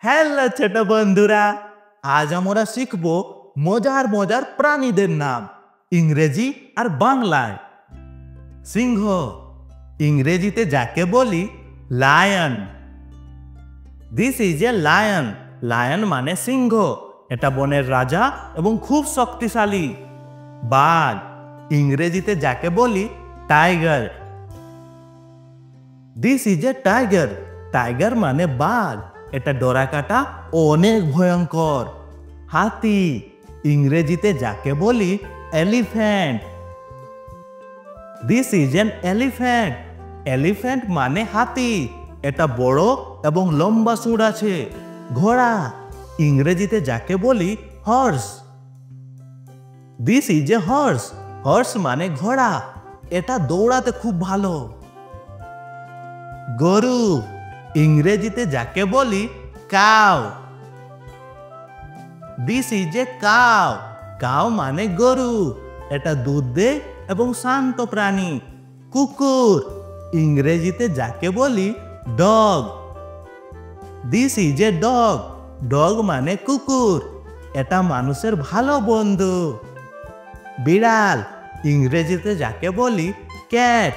Hello ছোট বন্ধুরা, আজ আমরা শিখব মজার মজার প্রাণীদের নাম ইংরেজি আর বাংলায়। সিংহ ইংরেজিতে যাকে বলি lion. This is a lion. Lion মানে সিংহ, এটা বনের রাজা এবং খুব শক্তিশালী। বাঘ ইংরেজিতে যাকে বলি tiger. This is a tiger. Tiger মানে বাঘ, এটা ডরাকাটা অনেক ভয়ঙ্কর। হাতি ইংরেজিতে যাকে বলি elephant. This is an elephant. Elephant মানে হাতি, এটা বড় এবং লম্বা সুর আছে। ঘোড়া ইংরেজিতে যাকে বলি horse. This is A horse. Horse মানে ঘোড়া, এটা দৌড়াতে খুব ভালো। গরু ইংরেজিতে যাকে বলি cow. This is a cow. Cow মানে গরু, এটা দুধ দেয় এবং শান্ত প্রাণী। কুকুর ইংরেজিতে যাকে বলি dog. This is a dog. Dog মানে কুকুর, এটা মানুষের ভালো বন্ধু। বিড়াল ইংরেজিতে যাকে বলি cat.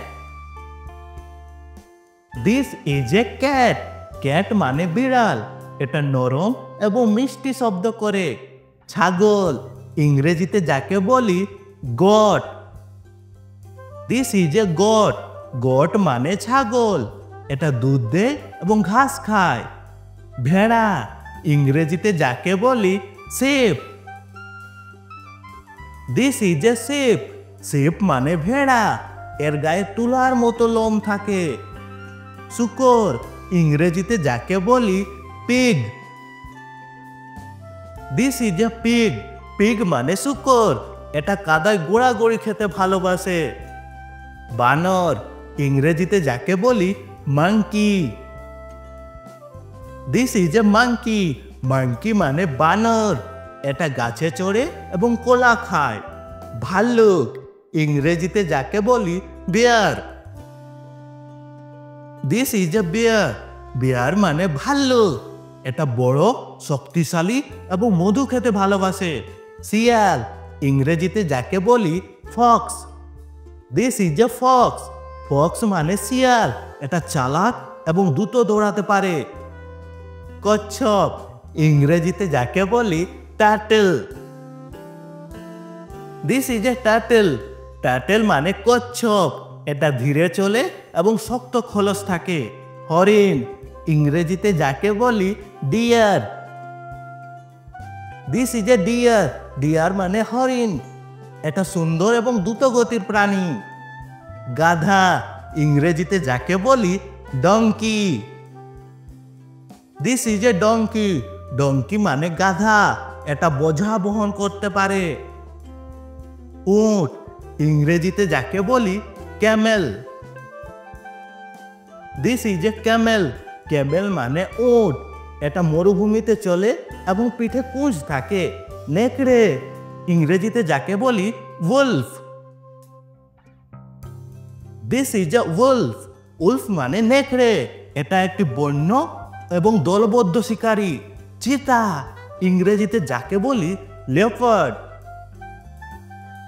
This is A cat. Cat মানে বিড়াল, এটা নরম এবং মিষ্টি শব্দ করে। ছাগল ইংরেজিতে যাকে বলি goat. This is A goat. Goat মানে ছাগল, এটা দুধ দেয় এবং ঘাস খায়। ভেড়া ইংরেজিতে যাকে বলি sheep. This is a sheep. Sheep মানে ভেড়া, এর গায়ে তুলার মতো লোম থাকে। শূকর ইংরেজিতে যাকে বলি pig. This is A pig. Pig মানে শূকর, এটা কাদায় গোড়াগড়ি খেতে ভালোবাসে। বানর ইংরেজিতে যাকে বলি monkey. This is A monkey. Monkey মানে বানর, এটা গাছে চড়ে এবং কলা খায়। ভাল্লুক ইংরেজিতে যাকে বলি বিয়ার। দিস ইজ এ বিয়ার। বিয়ার মানে ভাল্লুক, এটা বড়, শক্তিশালী এবং মধু খেতে ভালোবাসে। শিয়াল ইংরেজিতে যাকে বলি Fox. This is a fox. Fox মানে শিয়াল, এটা চালাক এবং দ্রুত দৌড়াতে পারে। কচ্ছপ ইংরেজিতে যাকে বলি turtle. This is A turtle. Turtle মানে কচ্ছপ, এটা ধীরে চলে এবং শক্ত খোলস থাকে। হরিণ ইংরেজিতে যাকে বলি deer. This is a deer. Deer মানে হরিণ, এটা সুন্দর এবং দ্রুত গতির প্রাণী। গাধা ইংরেজিতে যাকে বলি donkey. This is a donkey. Donkey মানে গাধা, এটা বোঝা বহন করতে পারে। উট ইংরেজিতে যাকে বলি Camel. This is A Camel. Camel মানে উট, এটা মরুভূমিতে চলে এবং পিঠে কুঁজ থাকে। নেকড়ে ইংরেজিতে যাকে বলি Wolf. This is a wolf. Wolf মানে নেকড়ে, এটা একটি বন্য এবং দলবদ্ধ শিকারী। চিতা ইংরেজিতে যাকে বলি leopard.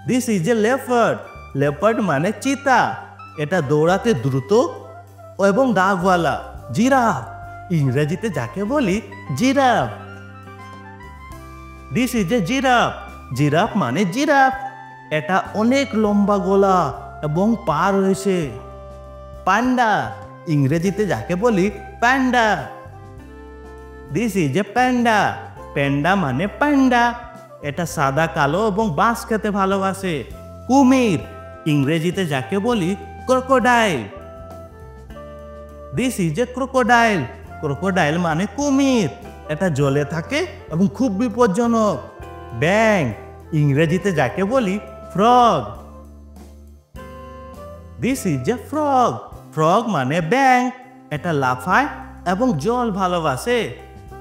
This is A leopard. Leopard মানে চিতা, এটা দৌড়াতে দ্রুত এবং দাগওয়ালা। জিরাফ ইংরেজিতে যাকে বলি giraffe. This is A giraffe. Giraffe মানে জিরাফ, এটা অনেক লম্বা গলা এবং পা রয়েছে। পান্ডা ইংরেজিতে যাকে বলি panda. This is A panda. Panda মানে প্যান্ডা, এটা সাদা কালো এবং বাঁশ খেতে ভালোবাসে। কুমির ইংরেজিতে যাকে বলি crocodile. This is A crocodile. Crocodile মানে কুমির, এটা জলে থাকে এবং খুব বিপজ্জনক। ব্যাঙ ইংরেজিতে যাকে বলি frog. This is A frog. Frog মানে ব্যাঙ, এটা লাফায় এবং জল ভালোবাসে।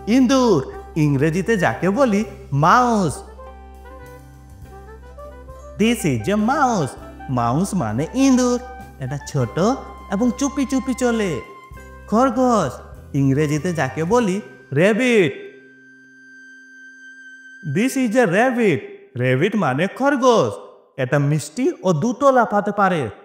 ইঁদুর ইংরেজিতে যাকে বলি mouse. This is A mouse. Mouse মানে ইঁদুর, এটা ছোট এবং চুপি চুপি চলে। খরগোশ ইংরেজিতে যাকে বলি rabbit. This is A rabbit. Rabbit মানে খরগোশ। এটা মিষ্টি ও দ্রুত লাফাতে পারে।